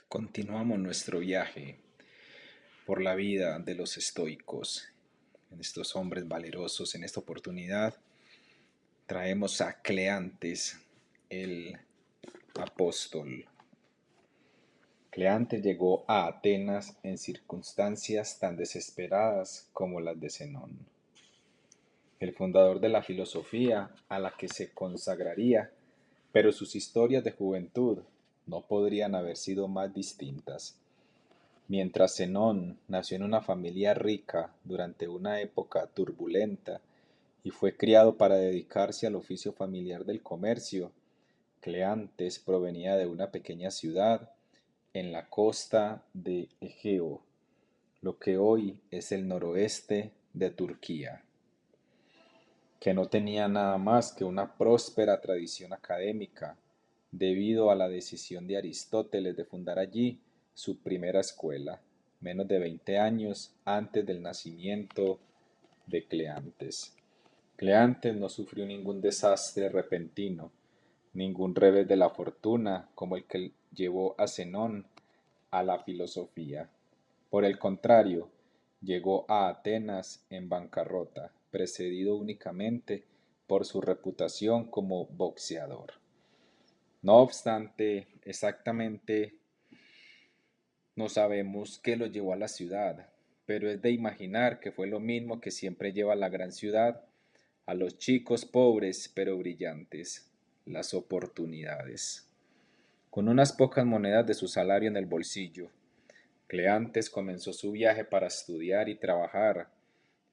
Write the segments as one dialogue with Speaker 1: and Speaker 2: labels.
Speaker 1: Continuamos nuestro viaje por la vida de los estoicos, en estos hombres valerosos. En esta oportunidad traemos a Cleantes, el apóstol. Cleantes llegó a Atenas en circunstancias tan desesperadas como las de Zenón, el fundador de la filosofía a la que se consagraría, pero sus historias de juventud no podrían haber sido más distintas. Mientras Zenón nació en una familia rica durante una época turbulenta y fue criado para dedicarse al oficio familiar del comercio, Cleantes provenía de una pequeña ciudad en la costa de Egeo, lo que hoy es el noroeste de Turquía, que no tenía nada más que una próspera tradición académica, debido a la decisión de Aristóteles de fundar allí su primera escuela, menos de 20 años antes del nacimiento de Cleantes. Cleantes no sufrió ningún desastre repentino, ningún revés de la fortuna como el que llevó a Zenón a la filosofía. Por el contrario, llegó a Atenas en bancarrota, precedido únicamente por su reputación como boxeador. No obstante, exactamente no sabemos qué lo llevó a la ciudad, pero es de imaginar que fue lo mismo que siempre lleva a la gran ciudad a los chicos pobres pero brillantes: las oportunidades. Con unas pocas monedas de su salario en el bolsillo, Cleantes comenzó su viaje para estudiar y trabajar,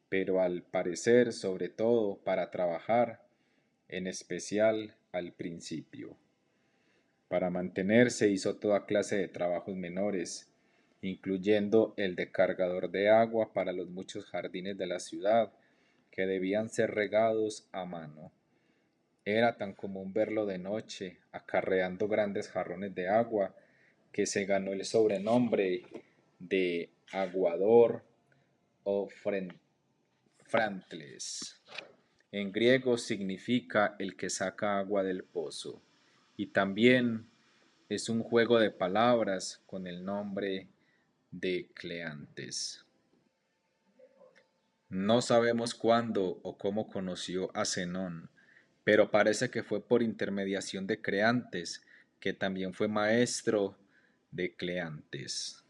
Speaker 1: pero al parecer sobre todo para trabajar, en especial al principio. Para mantenerse hizo toda clase de trabajos menores, incluyendo el de cargador de agua para los muchos jardines de la ciudad que debían ser regados a mano. Era tan común verlo de noche acarreando grandes jarrones de agua que se ganó el sobrenombre de aguador o frantles. En griego significa el que saca agua del pozo, y también es un juego de palabras con el nombre de Cleantes. No sabemos cuándo o cómo conoció a Zenón, pero parece que fue por intermediación de Creantes, que también fue maestro de Cleantes.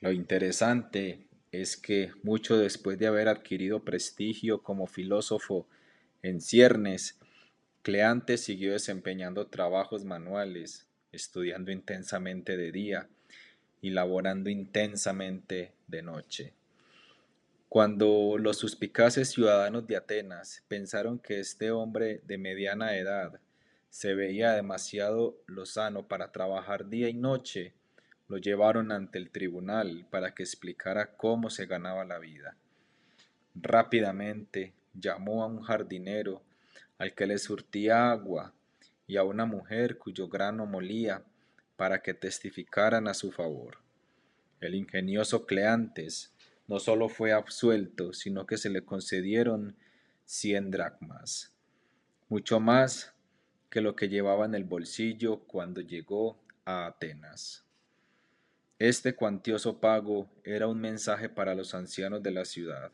Speaker 1: Lo interesante es que mucho después de haber adquirido prestigio como filósofo en ciernes, Cleantes siguió desempeñando trabajos manuales, estudiando intensamente de día y laborando intensamente de noche. Cuando los suspicaces ciudadanos de Atenas pensaron que este hombre de mediana edad se veía demasiado lozano para trabajar día y noche, lo llevaron ante el tribunal para que explicara cómo se ganaba la vida. Rápidamente llamó a un jardinero al que le surtía agua y a una mujer cuyo grano molía para que testificaran a su favor. El ingenioso Cleantes no solo fue absuelto, sino que se le concedieron 100 dracmas, mucho más que lo que llevaba en el bolsillo cuando llegó a Atenas. Este cuantioso pago era un mensaje para los ancianos de la ciudad.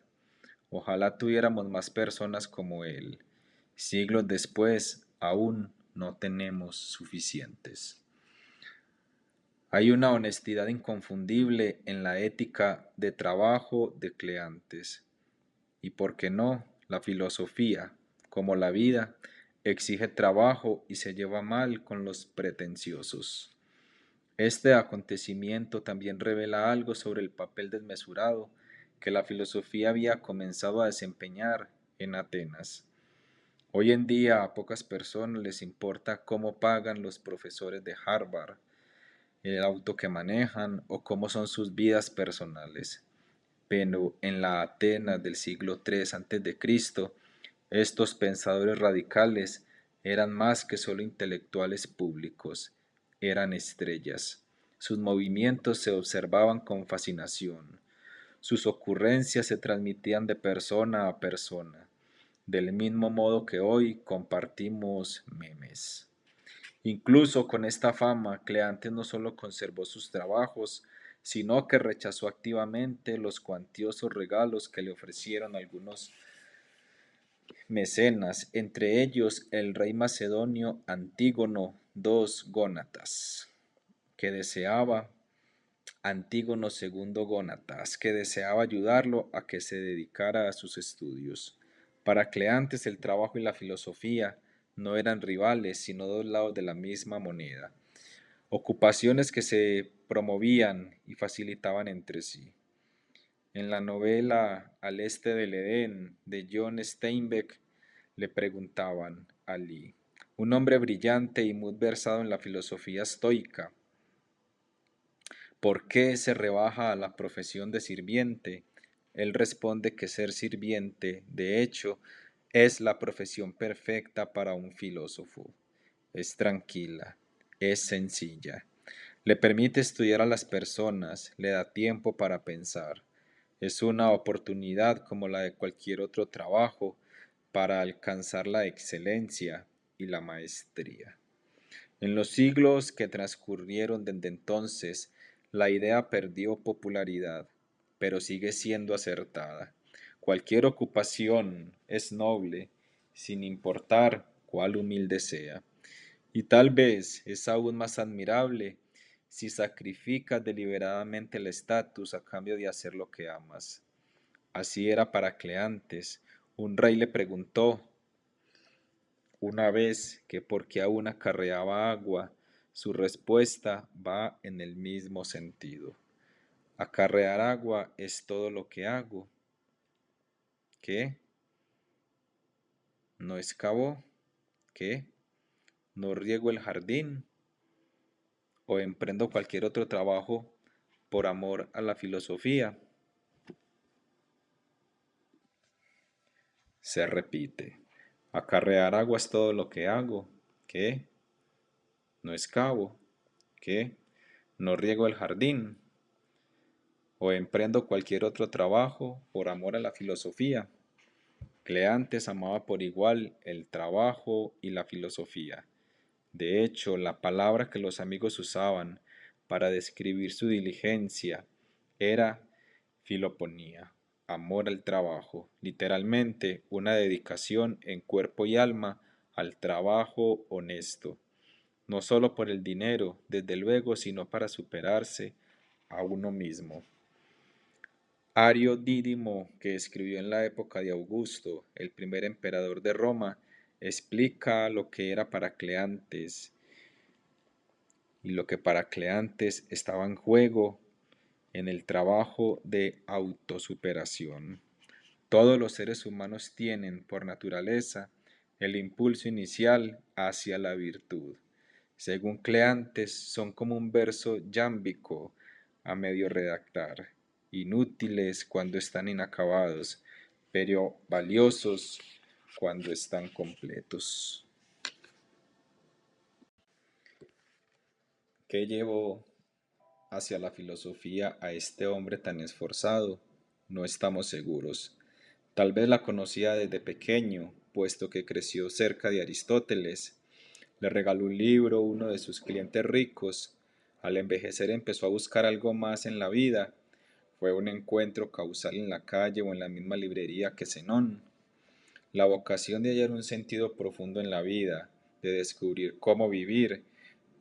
Speaker 1: Ojalá tuviéramos más personas como él. Siglos después, aún no tenemos suficientes. Hay una honestidad inconfundible en la ética de trabajo de Cleantes. Y por qué no, la filosofía, como la vida, exige trabajo y se lleva mal con los pretenciosos. Este acontecimiento también revela algo sobre el papel desmesurado que la filosofía había comenzado a desempeñar en Atenas. Hoy en día a pocas personas les importa cómo pagan los profesores de Harvard, el auto que manejan o cómo son sus vidas personales. Pero en la Atenas del siglo III a.C., estos pensadores radicales eran más que solo intelectuales públicos, eran estrellas. Sus movimientos se observaban con fascinación. Sus ocurrencias se transmitían de persona a persona, del mismo modo que hoy compartimos memes. Incluso con esta fama, Cleantes no solo conservó sus trabajos, sino que rechazó activamente los cuantiosos regalos que le ofrecieron algunos mecenas, entre ellos el rey macedonio Antígono II Gónatas, que deseaba Antígono II Gónatas, que deseaba ayudarlo a que se dedicara a sus estudios. Para Cleantes el trabajo y la filosofía no eran rivales, sino dos lados de la misma moneda, ocupaciones que se promovían y facilitaban entre sí. En la novela Al este del Edén de John Steinbeck le preguntaban a Lee, un hombre brillante y muy versado en la filosofía estoica, ¿por qué se rebaja a la profesión de sirviente? Él responde que ser sirviente, de hecho, es la profesión perfecta para un filósofo. Es tranquila, es sencilla. Le permite estudiar a las personas, le da tiempo para pensar. Es una oportunidad como la de cualquier otro trabajo para alcanzar la excelencia y la maestría. En los siglos que transcurrieron desde entonces, la idea perdió popularidad, pero sigue siendo acertada. Cualquier ocupación es noble, sin importar cuál humilde sea. Y tal vez es aún más admirable si sacrificas deliberadamente el estatus a cambio de hacer lo que amas. Así era para Cleantes. Un rey le preguntó una vez que por qué aún acarreaba agua. Su respuesta va en el mismo sentido. Acarrear agua es todo lo que hago. ¿Qué? ¿No excavo? ¿Qué? ¿No riego el jardín? ¿O emprendo cualquier otro trabajo por amor a la filosofía? Se repite. Acarrear agua es todo lo que hago. ¿Qué? ¿No excavo? ¿Qué? ¿No riego el jardín? ¿O emprendo cualquier otro trabajo por amor a la filosofía? Cleantes amaba por igual el trabajo y la filosofía. De hecho, la palabra que los amigos usaban para describir su diligencia era filoponía, amor al trabajo, literalmente una dedicación en cuerpo y alma al trabajo honesto, no solo por el dinero, desde luego, sino para superarse a uno mismo. Ario Dídimo, que escribió en la época de Augusto, el primer emperador de Roma, explica lo que era para Cleantes y lo que para Cleantes estaba en juego en el trabajo de autosuperación. Todos los seres humanos tienen, por naturaleza, el impulso inicial hacia la virtud. Según Cleantes, son como un verso yámbico a medio redactar, inútiles cuando están inacabados, pero valiosos cuando están completos. ¿Qué llevó hacia la filosofía a este hombre tan esforzado? No estamos seguros. Tal vez la conocía desde pequeño, puesto que creció cerca de Aristóteles. Le regaló un libro a uno de sus clientes ricos. Al envejecer empezó a buscar algo más en la vida. Fue un encuentro causal en la calle o en la misma librería que Zenón. La vocación de hallar un sentido profundo en la vida, de descubrir cómo vivir,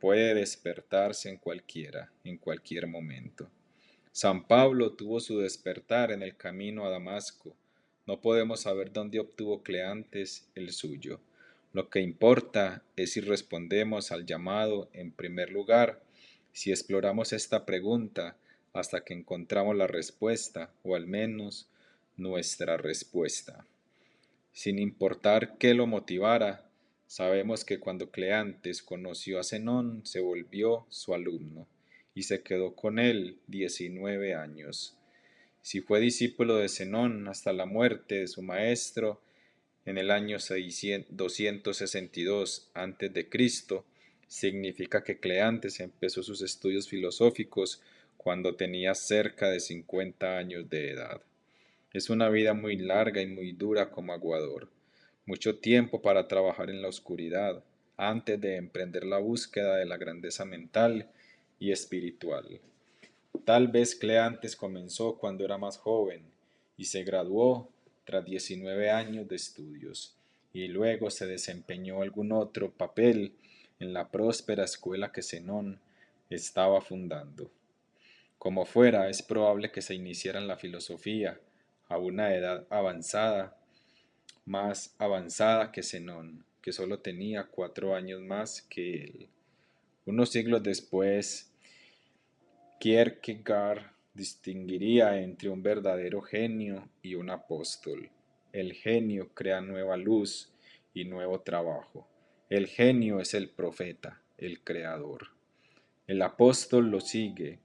Speaker 1: puede despertarse en cualquier momento. San Pablo tuvo su despertar en el camino a Damasco. No podemos saber dónde obtuvo Cleantes el suyo. Lo que importa es si respondemos al llamado en primer lugar, si exploramos esta pregunta hasta que encontramos la respuesta, o al menos nuestra respuesta. Sin importar qué lo motivara, sabemos que cuando Cleantes conoció a Zenón se volvió su alumno y se quedó con él 19 años. Si fue discípulo de Zenón hasta la muerte de su maestro en el año 262 a.C., significa que Cleantes empezó sus estudios filosóficos cuando tenía cerca de 50 años de edad. Es una vida muy larga y muy dura como aguador, mucho tiempo para trabajar en la oscuridad, antes de emprender la búsqueda de la grandeza mental y espiritual. Tal vez Cleantes comenzó cuando era más joven y se graduó tras 19 años de estudios, y luego se desempeñó algún otro papel en la próspera escuela que Zenón estaba fundando. Como fuera, es probable que se iniciara en la filosofía a una edad avanzada, más avanzada que Zenón, que solo tenía 4 años más que él. Unos siglos después, Kierkegaard distinguiría entre un verdadero genio y un apóstol. El genio crea nueva luz y nuevo trabajo. El genio es el profeta, el creador. El apóstol lo sigue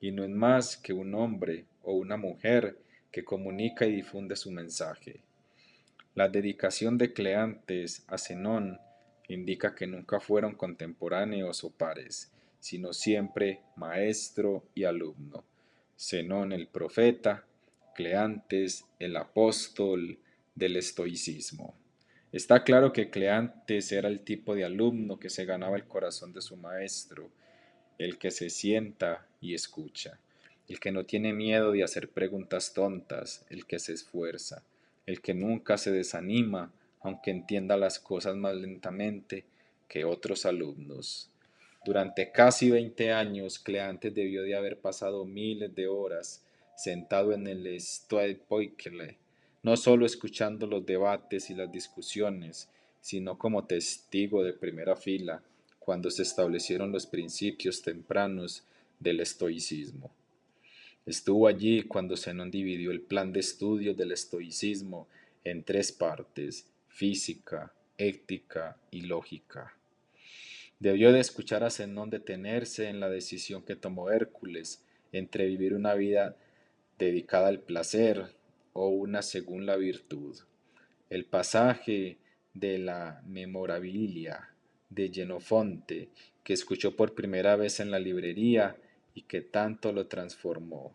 Speaker 1: y no es más que un hombre o una mujer que comunica y difunde su mensaje. La dedicación de Cleantes a Zenón indica que nunca fueron contemporáneos o pares, sino siempre maestro y alumno. Zenón el profeta, Cleantes el apóstol del estoicismo. Está claro que Cleantes era el tipo de alumno que se ganaba el corazón de su maestro, el que se sienta y escucha, el que no tiene miedo de hacer preguntas tontas, el que se esfuerza, el que nunca se desanima, aunque entienda las cosas más lentamente que otros alumnos. Durante casi 20 años, Cleantes debió de haber pasado miles de horas sentado en el Stoepoikle, no solo escuchando los debates y las discusiones, sino como testigo de primera fila cuando se establecieron los principios tempranos del estoicismo. Estuvo allí cuando Zenón dividió el plan de estudios del estoicismo en 3 partes: física, ética y lógica. Debió de escuchar a Zenón detenerse en la decisión que tomó Hércules entre vivir una vida dedicada al placer o una según la virtud. El pasaje de la Memorabilia de Jenofonte, que escuchó por primera vez en la librería y que tanto lo transformó.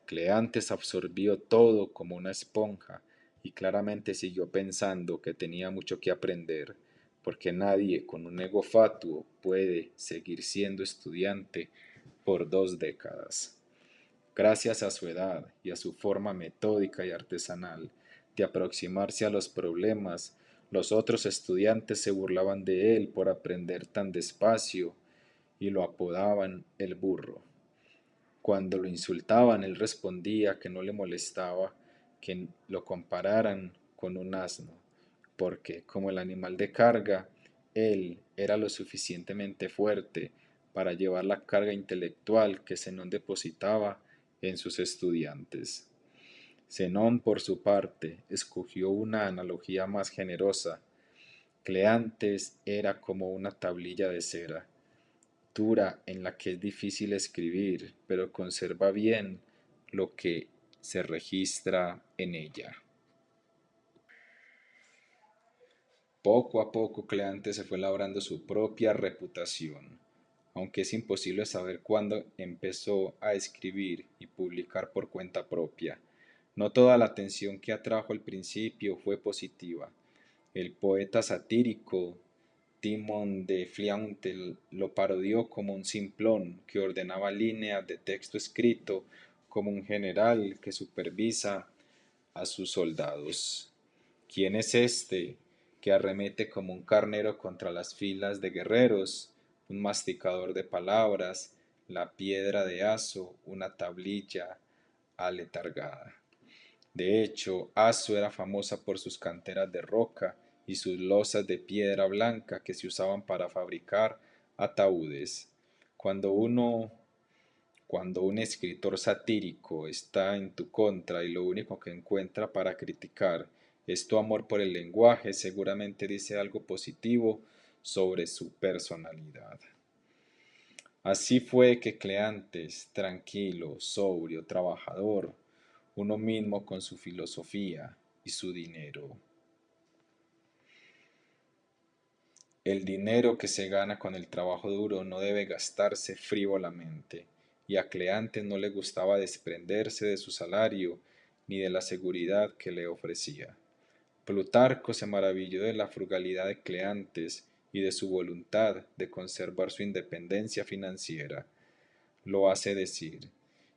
Speaker 1: Cleantes absorbió todo como una esponja y claramente siguió pensando que tenía mucho que aprender, porque nadie con un ego fatuo puede seguir siendo estudiante por 2 décadas. Gracias a su edad y a su forma metódica y artesanal de aproximarse a los problemas, los otros estudiantes se burlaban de él por aprender tan despacio y lo apodaban el burro. Cuando lo insultaban, él respondía que no le molestaba que lo compararan con un asno, porque, como el animal de carga, él era lo suficientemente fuerte para llevar la carga intelectual que Zenón depositaba en sus estudiantes. Zenón, por su parte, escogió una analogía más generosa. Cleantes era como una tablilla de cera, dura en la que es difícil escribir, pero conserva bien lo que se registra en ella. Poco a poco Cleantes se fue labrando su propia reputación, aunque es imposible saber cuándo empezó a escribir y publicar por cuenta propia. No toda la atención que atrajo al principio fue positiva. El poeta satírico Timón de Fliantel lo parodió como un simplón que ordenaba líneas de texto escrito como un general que supervisa a sus soldados. ¿Quién es este que arremete como un carnero contra las filas de guerreros, un masticador de palabras, la piedra de Aso, una tablilla aletargada? De hecho, Aso era famosa por sus canteras de roca y sus losas de piedra blanca que se usaban para fabricar ataúdes. Cuando uno cuando un escritor satírico está en tu contra y lo único que encuentra para criticar es tu amor por el lenguaje, seguramente dice algo positivo sobre su personalidad. Así fue que Cleantes, tranquilo, sobrio, trabajador, uno mismo con su filosofía y su dinero. El dinero que se gana con el trabajo duro no debe gastarse frívolamente, y a Cleantes no le gustaba desprenderse de su salario ni de la seguridad que le ofrecía. Plutarco se maravilló de la frugalidad de Cleantes y de su voluntad de conservar su independencia financiera. Lo hace decir: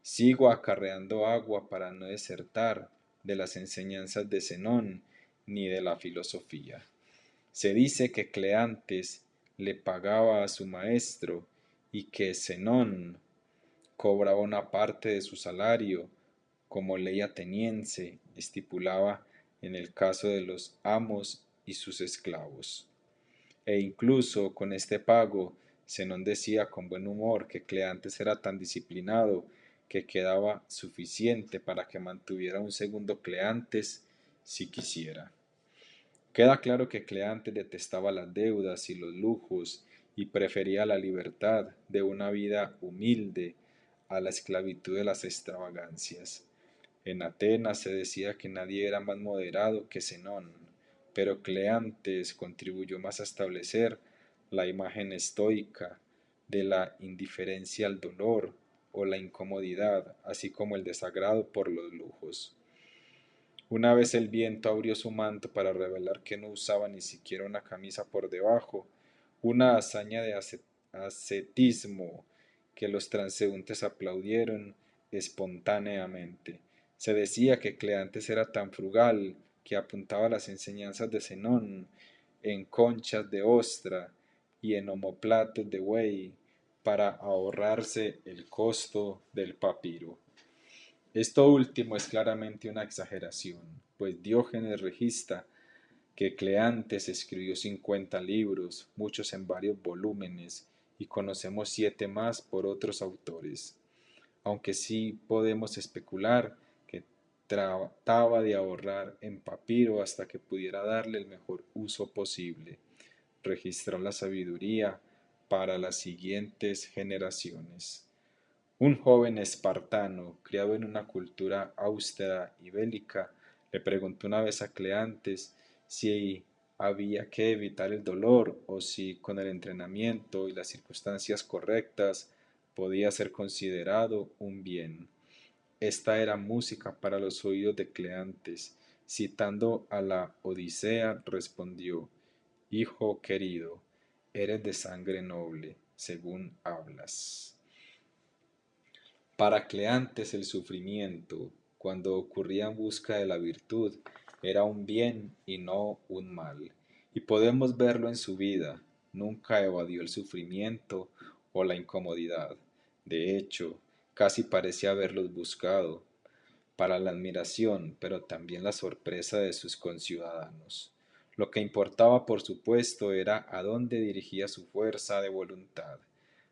Speaker 1: sigo acarreando agua para no desertar de las enseñanzas de Zenón ni de la filosofía. Se dice que Cleantes le pagaba a su maestro y que Zenón cobraba una parte de su salario, como ley ateniense estipulaba en el caso de los amos y sus esclavos. E incluso con este pago, Zenón decía con buen humor que Cleantes era tan disciplinado que quedaba suficiente para que mantuviera un segundo Cleantes si quisiera. Queda claro que Cleantes detestaba las deudas y los lujos y prefería la libertad de una vida humilde a la esclavitud de las extravagancias. En Atenas se decía que nadie era más moderado que Zenón, pero Cleantes contribuyó más a establecer la imagen estoica de la indiferencia al dolor o la incomodidad, así como el desagrado por los lujos. Una vez el viento abrió su manto para revelar que no usaba ni siquiera una camisa por debajo, una hazaña de ascetismo que los transeúntes aplaudieron espontáneamente. Se decía que Cleantes era tan frugal que apuntaba las enseñanzas de Zenón en conchas de ostra y en omoplatos de buey para ahorrarse el costo del papiro. Esto último es claramente una exageración, pues Diógenes registra que Cleantes escribió 50 libros, muchos en varios volúmenes, y conocemos 7 más por otros autores, aunque sí podemos especular que trataba de ahorrar en papiro hasta que pudiera darle el mejor uso posible. Registró la sabiduría para las siguientes generaciones. Un joven espartano, criado en una cultura austera y bélica, le preguntó una vez a Cleantes si había que evitar el dolor o si con el entrenamiento y las circunstancias correctas podía ser considerado un bien. Esta era música para los oídos de Cleantes. Citando a la Odisea, respondió: Hijo querido, eres de sangre noble, según hablas. Para Cleantes el sufrimiento, cuando ocurría en busca de la virtud, era un bien y no un mal, y podemos verlo en su vida. Nunca evadió el sufrimiento o la incomodidad. De hecho, casi parecía haberlos buscado, para la admiración, pero también la sorpresa de sus conciudadanos. Lo que importaba, por supuesto, era a dónde dirigía su fuerza de voluntad.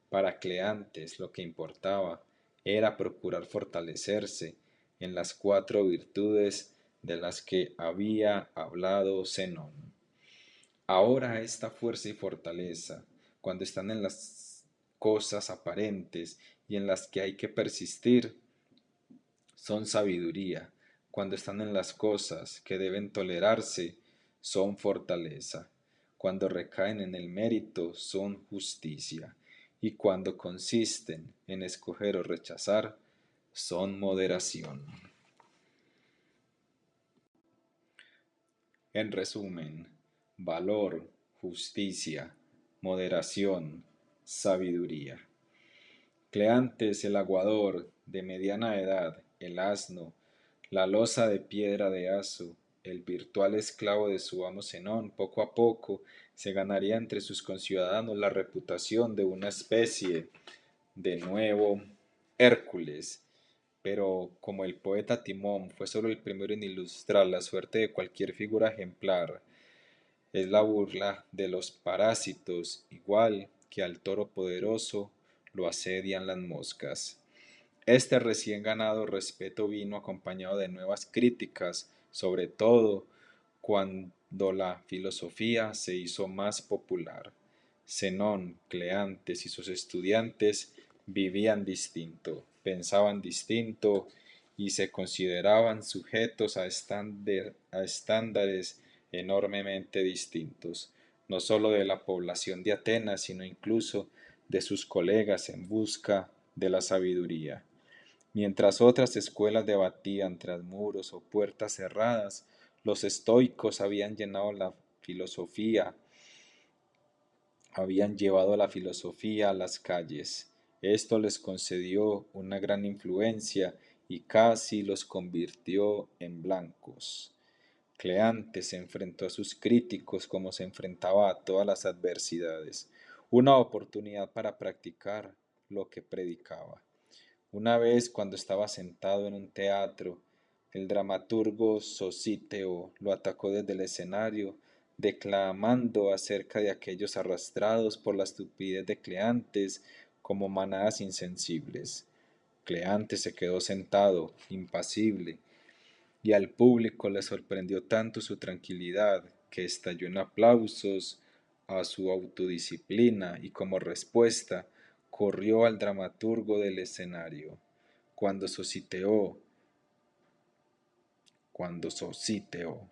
Speaker 1: Para Cleantes lo que importaba era procurar fortalecerse en las 4 virtudes de las que había hablado Zenón. Ahora esta fuerza y fortaleza, cuando están en las cosas aparentes y en las que hay que persistir, son sabiduría; cuando están en las cosas que deben tolerarse, son fortaleza; cuando recaen en el mérito, son justicia; y cuando consisten en escoger o rechazar, son moderación. En resumen, valor, justicia, moderación, sabiduría. Cleantes el aguador, de mediana edad, el asno, la losa de piedra de Aso, el virtual esclavo de su amo Zenón, poco a poco se ganaría entre sus conciudadanos la reputación de una especie de nuevo Hércules. Pero como el poeta Timón fue solo el primero en ilustrar la suerte de cualquier figura ejemplar, es la burla de los parásitos, igual que al toro poderoso lo asedian las moscas. Este recién ganado respeto vino acompañado de nuevas críticas, sobre todo cuando la filosofía se hizo más popular. Zenón, Cleantes y sus estudiantes vivían distinto, pensaban distinto y se consideraban sujetos a estándares enormemente distintos, no sólo de la población de Atenas, sino incluso de sus colegas en busca de la sabiduría. Mientras otras escuelas debatían tras muros o puertas cerradas, los estoicos habían llenado la filosofía habían llevado la filosofía a las calles. Esto les concedió una gran influencia y casi los convirtió en blancos. Cleante se enfrentó a sus críticos como se enfrentaba a todas las adversidades, una oportunidad para practicar lo que predicaba. Una vez, cuando estaba sentado en un teatro, el dramaturgo Sosíteo lo atacó desde el escenario, declamando acerca de aquellos arrastrados por la estupidez de Cleantes como manadas insensibles. Cleantes se quedó sentado, impasible, y al público le sorprendió tanto su tranquilidad que estalló en aplausos a su autodisciplina y como respuesta corrió al dramaturgo del escenario. Cuando Sosíteo, cuando Sosíteo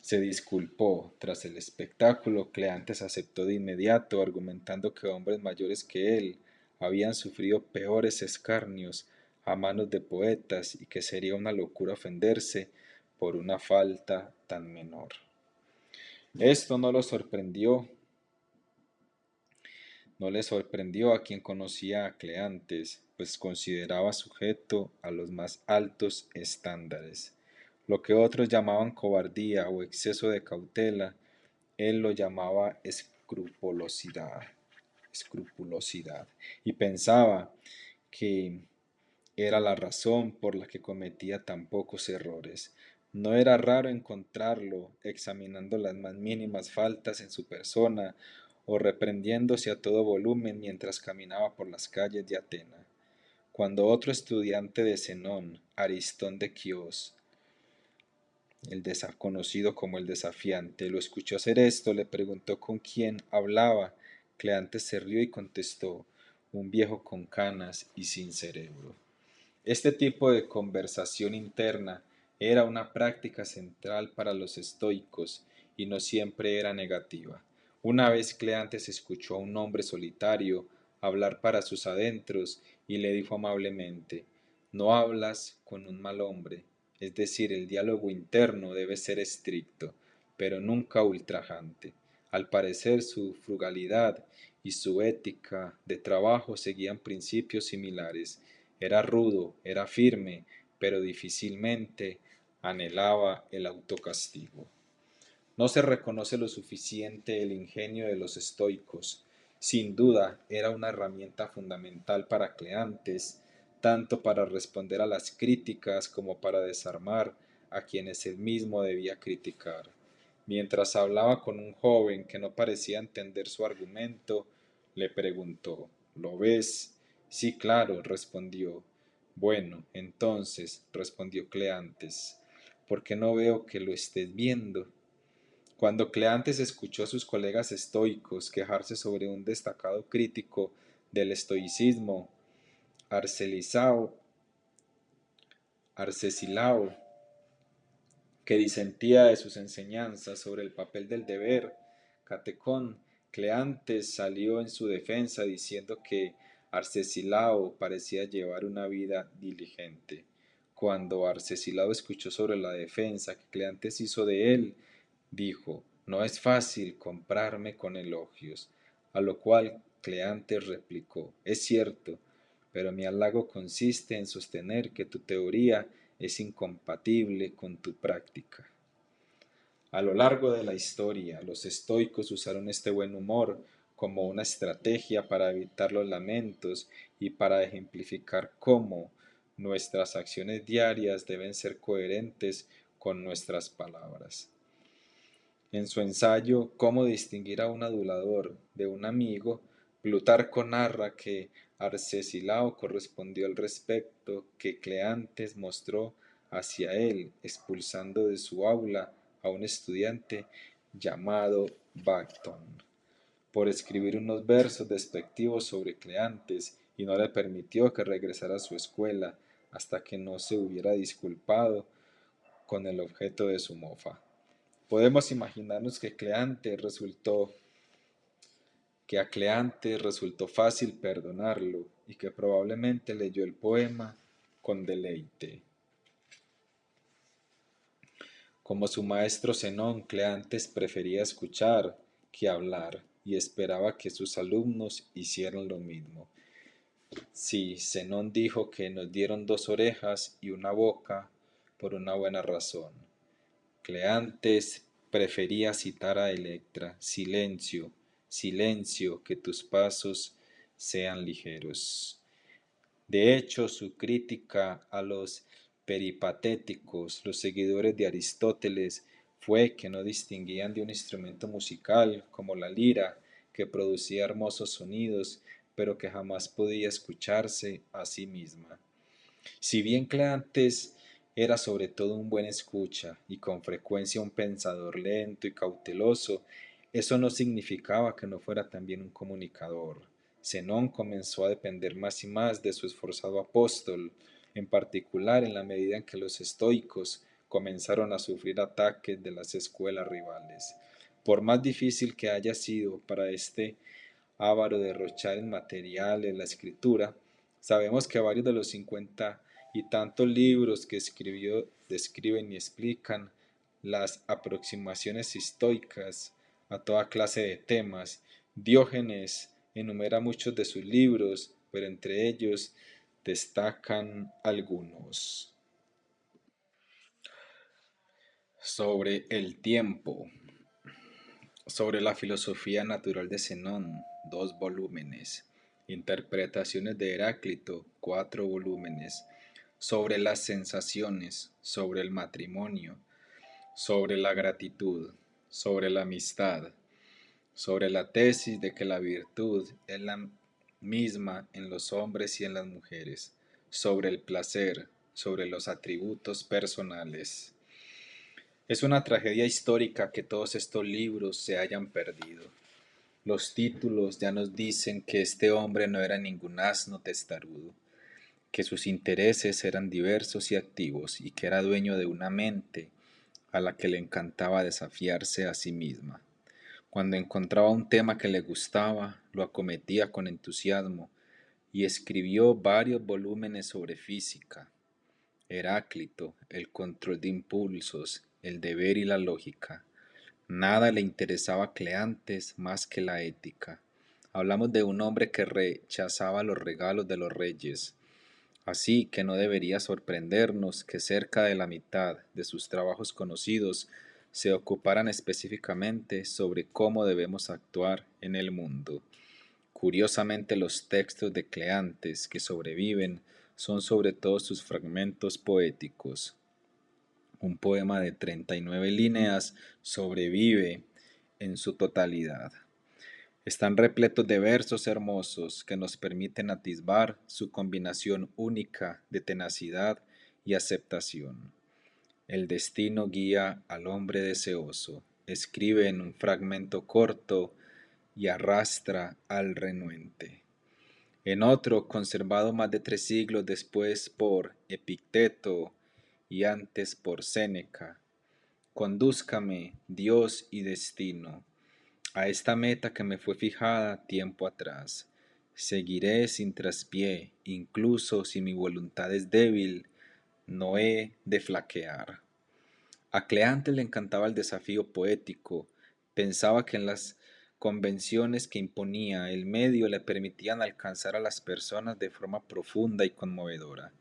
Speaker 1: se disculpó tras el espectáculo, Cleantes aceptó de inmediato, argumentando que hombres mayores que él habían sufrido peores escarnios a manos de poetas y que sería una locura ofenderse por una falta tan menor. Esto no le sorprendió a quien conocía a Cleantes, pues consideraba sujeto a los más altos estándares. Lo que otros llamaban cobardía o exceso de cautela, él lo llamaba escrupulosidad, y pensaba que era la razón por la que cometía tan pocos errores. No era raro encontrarlo examinando las más mínimas faltas en su persona o reprendiéndose a todo volumen mientras caminaba por las calles de Atena. Cuando otro estudiante de Zenón, Aristón de Quíos, conocido como el desafiante, lo escuchó hacer esto, le preguntó con quién hablaba. Cleantes se rió y contestó: un viejo con canas y sin cerebro. Este tipo de conversación interna era una práctica central para los estoicos y no siempre era negativa. Una vez Cleantes escuchó a un hombre solitario hablar para sus adentros y le dijo amablemente: no hablas con un mal hombre, es decir, el diálogo interno debe ser estricto, pero nunca ultrajante. Al parecer su frugalidad y su ética de trabajo seguían principios similares. Era rudo, era firme, pero difícilmente anhelaba el autocastigo. No se reconoce lo suficiente el ingenio de los estoicos. Sin duda era una herramienta fundamental para Cleantes, tanto para responder a las críticas como para desarmar a quienes él mismo debía criticar. Mientras hablaba con un joven que no parecía entender su argumento, le preguntó: ¿lo ves? Sí, claro, respondió. Bueno, entonces, respondió Cleantes, ¿por qué no veo que lo estés viendo? Cuando Cleantes escuchó a sus colegas estoicos quejarse sobre un destacado crítico del estoicismo, Arcesilao, que disentía de sus enseñanzas sobre el papel del deber, Catecón, Cleantes salió en su defensa diciendo que Arcesilao parecía llevar una vida diligente. Cuando Arcesilao escuchó sobre la defensa que Cleantes hizo de él, dijo: no es fácil comprarme con elogios, a lo cual Cleantes replicó: es cierto, pero mi halago consiste en sostener que tu teoría es incompatible con tu práctica. A lo largo de la historia, los estoicos usaron este buen humor como una estrategia para evitar los lamentos y para ejemplificar cómo nuestras acciones diarias deben ser coherentes con nuestras palabras. En su ensayo «Cómo distinguir a un adulador de un amigo», Plutarco narra que Arcesilao correspondió al respeto que Cleantes mostró hacia él, expulsando de su aula a un estudiante llamado Bacton, por escribir unos versos despectivos sobre Cleantes, y no le permitió que regresara a su escuela hasta que no se hubiera disculpado con el objeto de su mofa. Podemos imaginarnos que a Cleantes resultó fácil perdonarlo y que probablemente leyó el poema con deleite. Como su maestro Zenón, Cleantes prefería escuchar que hablar, y esperaba que sus alumnos hicieran lo mismo. Sí, Zenón dijo que nos dieron dos orejas y una boca por una buena razón. Cleantes prefería citar a Electra: silencio, silencio, que tus pasos sean ligeros. De hecho, su crítica a los peripatéticos, los seguidores de Aristóteles, fue que no distinguían de un instrumento musical como la lira, que producía hermosos sonidos, pero que jamás podía escucharse a sí misma. Si bien Cleantes era sobre todo un buen escucha y con frecuencia un pensador lento y cauteloso, eso no significaba que no fuera también un comunicador. Zenón comenzó a depender más y más de su esforzado apóstol, en particular en la medida en que los estoicos comenzaron a sufrir ataques de las escuelas rivales. Por más difícil que haya sido para este avaro derrochar en materiales la escritura, sabemos que varios de los 50 y tantos libros que escribió describen y explican las aproximaciones estoicas a toda clase de temas. Diógenes enumera muchos de sus libros, pero entre ellos destacan algunos. Sobre el tiempo. Sobre la filosofía natural de Zenón, 2 volúmenes. Interpretaciones de Heráclito, 4 volúmenes. Sobre las sensaciones, sobre el matrimonio, sobre la gratitud, sobre la amistad, sobre la tesis de que la virtud es la misma en los hombres y en las mujeres, sobre el placer, sobre los atributos personales. Es una tragedia histórica que todos estos libros se hayan perdido. Los títulos ya nos dicen que este hombre no era ningún asno testarudo, que sus intereses eran diversos y activos y que era dueño de una mente a la que le encantaba desafiarse a sí misma. Cuando encontraba un tema que le gustaba, lo acometía con entusiasmo y escribió varios volúmenes sobre física, Heráclito, el control de impulsos, el deber y la lógica. Nada le interesaba a Cleantes más que la ética. Hablamos de un hombre que rechazaba los regalos de los reyes, así que no debería sorprendernos que cerca de la mitad de sus trabajos conocidos se ocuparan específicamente sobre cómo debemos actuar en el mundo. Curiosamente, los textos de Cleantes que sobreviven son sobre todo sus fragmentos poéticos. Un poema de 39 líneas sobrevive en su totalidad. Están repletos de versos hermosos que nos permiten atisbar su combinación única de tenacidad y aceptación. El destino guía al hombre deseoso, escribe en un fragmento corto y arrastra al renuente. En otro, conservado más de 3 siglos después por Epicteto y antes por Séneca: condúzcame, Dios y destino, a esta meta que me fue fijada tiempo atrás. Seguiré sin traspié, incluso si mi voluntad es débil, no he de flaquear. A Cleantes le encantaba el desafío poético, pensaba que en las convenciones que imponía el medio le permitían alcanzar a las personas de forma profunda y conmovedora.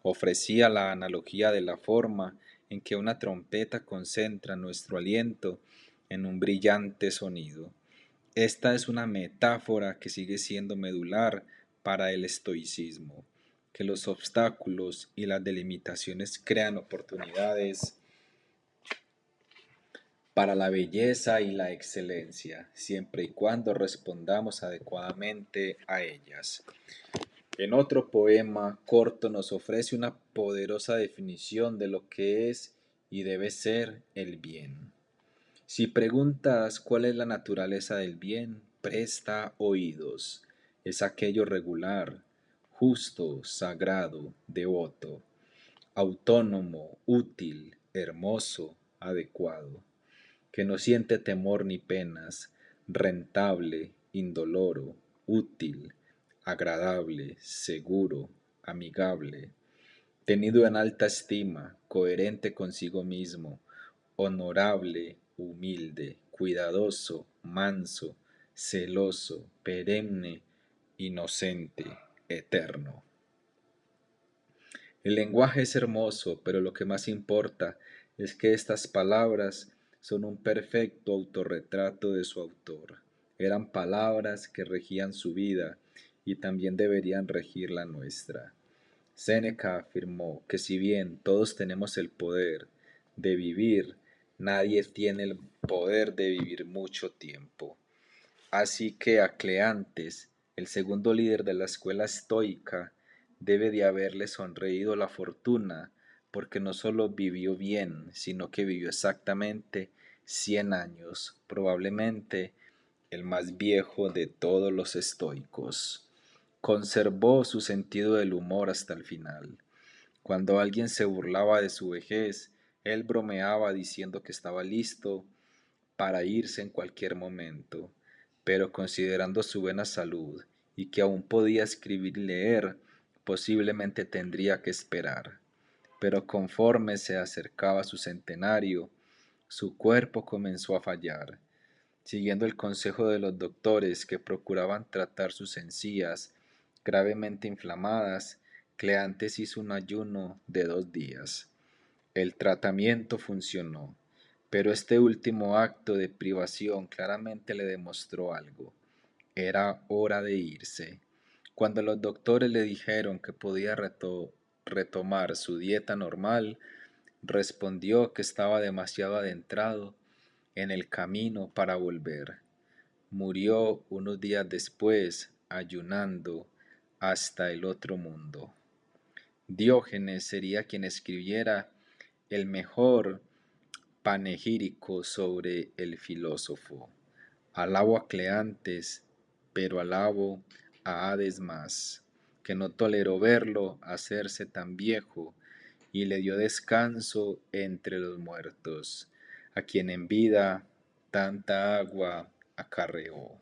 Speaker 1: Ofrecía la analogía de la forma en que una trompeta concentra nuestro aliento en un brillante sonido. Esta es una metáfora que sigue siendo medular para el estoicismo, que los obstáculos y las delimitaciones crean oportunidades para la belleza y la excelencia, siempre y cuando respondamos adecuadamente a ellas. En otro poema corto nos ofrece una poderosa definición de lo que es y debe ser el bien. Si preguntas cuál es la naturaleza del bien, presta oídos. Es aquello regular, justo, sagrado, devoto, autónomo, útil, hermoso, adecuado, que no siente temor ni penas, rentable, indoloro, útil, agradable, seguro, amigable, tenido en alta estima, coherente consigo mismo, honorable, humilde, cuidadoso, manso, celoso, perenne, inocente, eterno. El lenguaje es hermoso, pero lo que más importa es que estas palabras son un perfecto autorretrato de su autor. Eran palabras que regían su vida y también deberían regir la nuestra. Séneca afirmó que si bien todos tenemos el poder de vivir, nadie tiene el poder de vivir mucho tiempo. Así que a Cleantes, el segundo líder de la escuela estoica, debe de haberle sonreído la fortuna, porque no solo vivió bien, sino que vivió exactamente 100 años, probablemente el más viejo de todos los estoicos. Conservó su sentido del humor hasta el final. Cuando alguien se burlaba de su vejez, él bromeaba diciendo que estaba listo para irse en cualquier momento, pero considerando su buena salud y que aún podía escribir y leer, posiblemente tendría que esperar. Pero conforme se acercaba su centenario, su cuerpo comenzó a fallar. Siguiendo el consejo de los doctores que procuraban tratar sus encías gravemente inflamadas, Cleantes hizo un ayuno de 2 días. El tratamiento funcionó, pero este último acto de privación claramente le demostró algo. Era hora de irse. Cuando los doctores le dijeron que podía retomar su dieta normal, respondió que estaba demasiado adentrado en el camino para volver. Murió unos días después, ayunando hasta el otro mundo. Diógenes sería quien escribiera el mejor panegírico sobre el filósofo. Alabo a Cleantes, pero alabo a Hades más, que no toleró verlo hacerse tan viejo y le dio descanso entre los muertos, a quien en vida tanta agua acarreó.